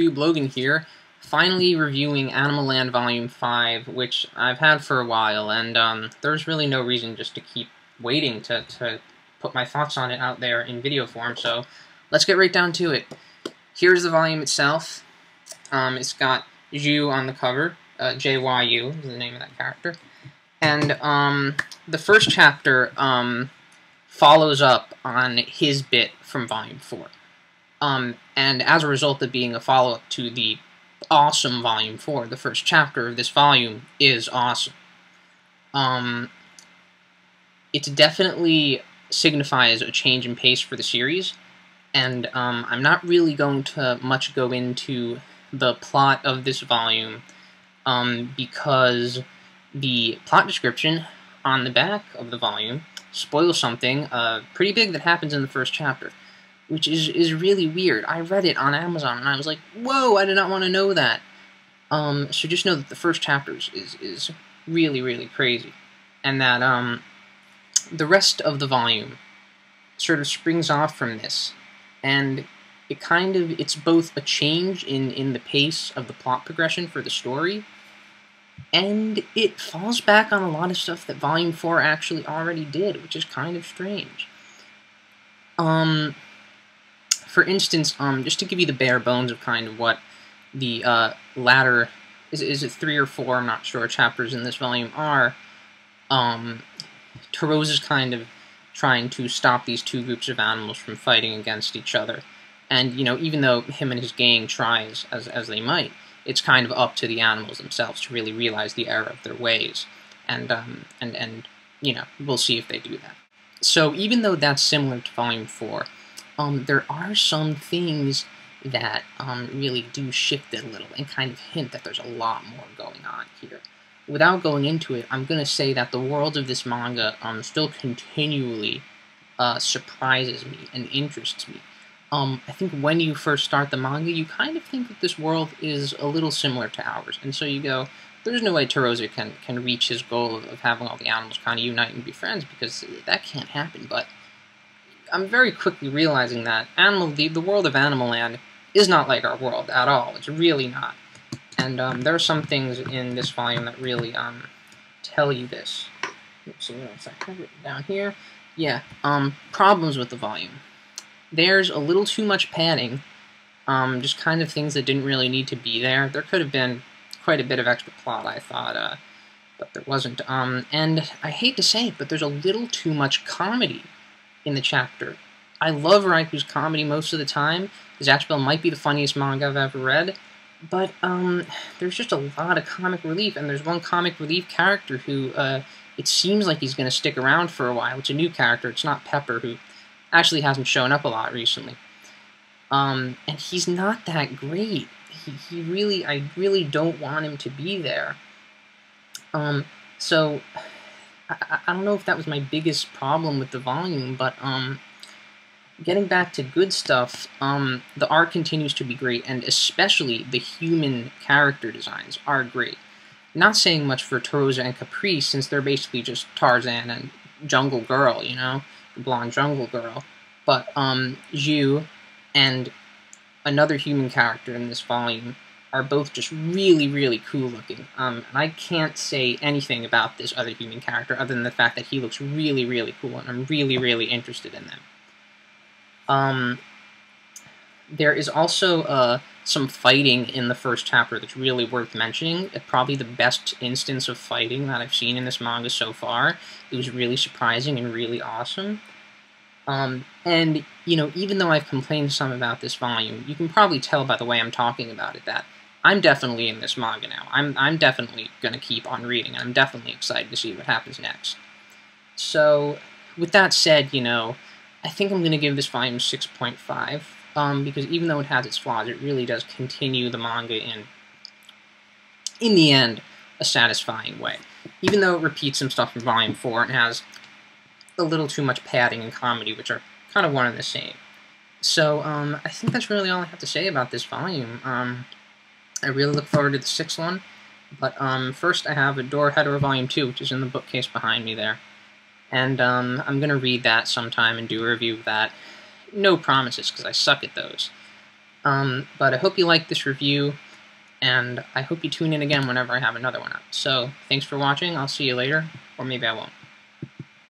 YouTube, Logan here, finally reviewing Animal Land Volume 5, which I've had for a while, and there's really no reason just to keep waiting to put my thoughts on it out there in video form, so let's get right down to it. Here's the volume itself. It's got Zhu on the cover, J-Y-U is the name of that character, and the first chapter follows up on his bit from Volume 4. And as a result of being a follow-up to the awesome Volume 4, the first chapter of this volume is awesome. It definitely signifies a change in pace for the series, and I'm not really going to much go into the plot of this volume, because the plot description on the back of the volume spoils something pretty big that happens in the first chapter, which is really weird. I read it on Amazon, and I was like, whoa, I did not want to know that. So just know that the first chapter is really, really crazy. And that the rest of the volume sort of springs off from this. And it's both a change in the pace of the plot progression for the story, and it falls back on a lot of stuff that Volume 4 actually already did, which is kind of strange. For instance, just to give you the bare bones of kind of what the latter, is it 3 or 4, I'm not sure, chapters in this volume are, Tarose is kind of trying to stop these two groups of animals from fighting against each other. And, you know, even though him and his gang try as they might, it's kind of up to the animals themselves to really realize the error of their ways. And you know, we'll see if they do that. So even though that's similar to Volume 4, there are some things that really do shift it a little and kind of hint that there's a lot more going on here. Without going into it, I'm going to say that the world of this manga still continually surprises me and interests me. I think when you first start the manga, you kind of think that this world is a little similar to ours, and so you go, there's no way Tarose can reach his goal of having all the animals kind of unite and be friends, because that can't happen. But I'm very quickly realizing that the world of Animal Land is not like our world at all. It's really not. And there are some things in this volume that really tell you this. Let's see, I have it down here. Yeah, problems with the volume. There's a little too much padding, just kind of things that didn't really need to be there. There could have been quite a bit of extra plot, I thought, but there wasn't. And I hate to say it, but there's a little too much comedy in the chapter. I love Raiku's comedy most of the time. Zatchbell might be the funniest manga I've ever read, but there's just a lot of comic relief, and there's one comic relief character who it seems like he's going to stick around for a while. It's a new character. It's not Pepper, who actually hasn't shown up a lot recently. And he's not that great. I really don't want him to be there. So, I don't know if that was my biggest problem with the volume, but, getting back to good stuff, the art continues to be great, and especially the human character designs are great. Not saying much for Tarose and Caprice, since they're basically just Tarzan and Jungle Girl, you know? Blonde Jungle Girl, but Zhu and another human character in this volume are both just really, really cool looking. And I can't say anything about this other human character other than the fact that he looks really, really cool, and I'm really, really interested in them. There is also some fighting in the first chapter that's really worth mentioning. It's probably the best instance of fighting that I've seen in this manga so far. It was really surprising and really awesome. And, you know, even though I've complained some about this volume, you can probably tell by the way I'm talking about it that I'm definitely in this manga now. I'm definitely going to keep on reading, and I'm definitely excited to see what happens next. So, with that said, you know, I think I'm going to give this volume 6.5. Because even though it has its flaws, it really does continue the manga in the end, a satisfying way. Even though it repeats some stuff from Volume 4 and has a little too much padding and comedy, which are kind of one and the same. So, I think that's really all I have to say about this volume. I really look forward to the 6th one, but first I have Adore Hetero Volume 2, which is in the bookcase behind me there. And I'm going to read that sometime and do a review of that. No promises, because I suck at those. But I hope you like this review, and I hope you tune in again whenever I have another one out. So, thanks for watching. I'll see you later, or maybe I won't.